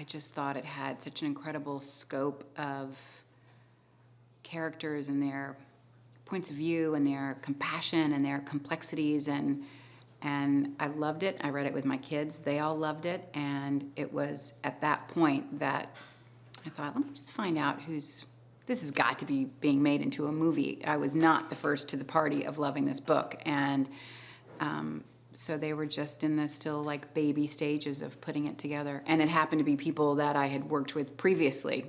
I just thought it had such an incredible scope of characters and their points of view and their compassion and their complexities, and I loved it. I read it with my kids. They all loved it, and it was at that point that I thought, let me just find out this has got to be being made into a movie. I was not the first to the party of loving this book, and so they were just in the still like baby stages of putting it together. And it happened to be people that I had worked with previously.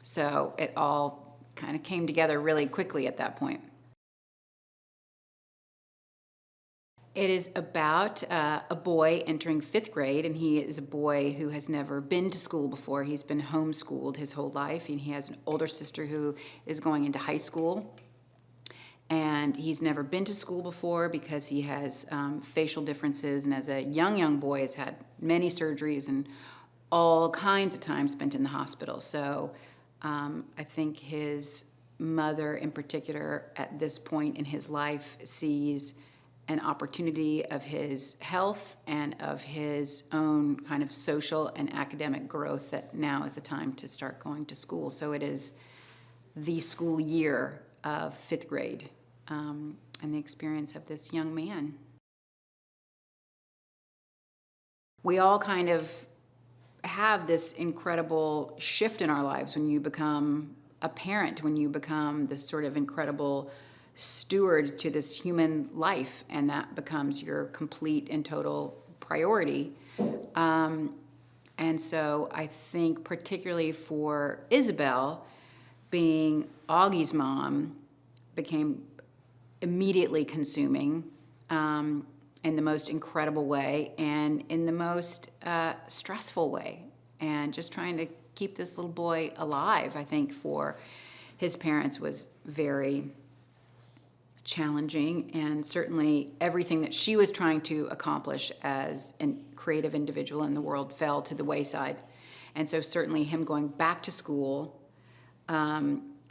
So it all kind of came together really quickly at that point. It is about a boy entering 5th grade, and he is a boy who has never been to school before. He's been homeschooled his whole life, and he has an older sister who is going into high school. And he's never been to school before because he has facial differences, and as a young boy has had many surgeries and all kinds of time spent in the hospital. So I think his mother in particular at this point in his life sees an opportunity of his health and of his own kind of social and academic growth, that now is the time to start going to school. So it is the school year of 5th grade, and the experience of this young man. We all kind of have this incredible shift in our lives when you become a parent, when you become this sort of incredible steward to this human life, and that becomes your complete and total priority. And so I think particularly for Isabel, being Augie's mom became immediately consuming in the most incredible way and in the most stressful way. And just trying to keep this little boy alive, I think, for his parents was very challenging, and certainly everything that she was trying to accomplish as a creative individual in the world fell to the wayside. And so certainly him going back to school,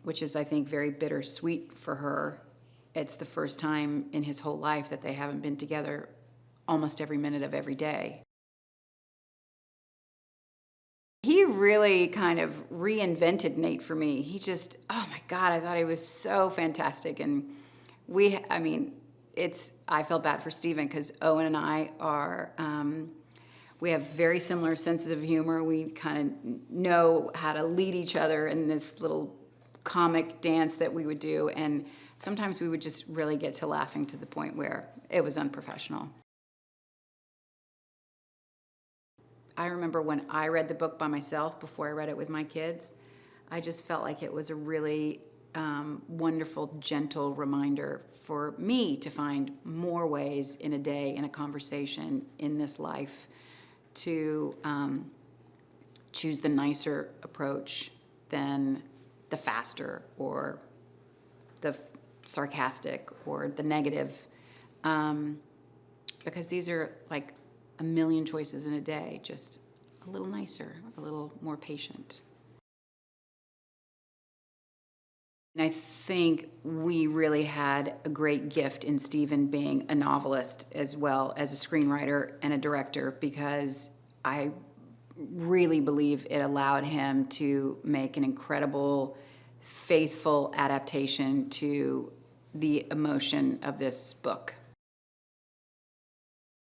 which is, I think, very bittersweet for her. It's the first time in his whole life that they haven't been together almost every minute of every day. He really kind of reinvented Nate for me. He just, oh my God, I thought he was so fantastic. And I felt bad for Stephen because Owen and I are, we have very similar senses of humor. We kind of know how to lead each other in this little comic dance that we would do. And sometimes we would just really get to laughing to the point where it was unprofessional. I remember when I read the book by myself before I read it with my kids, I just felt like it was a really wonderful, gentle reminder for me to find more ways in a day, in a conversation, in this life, to choose the nicer approach than the faster or the sarcastic or the negative, because these are like a million choices in a day, just a little nicer, a little more patient. And I think we really had a great gift in Stephen being a novelist as well as a screenwriter and a director, because I really believe it allowed him to make an incredible, faithful adaptation to the emotion of this book.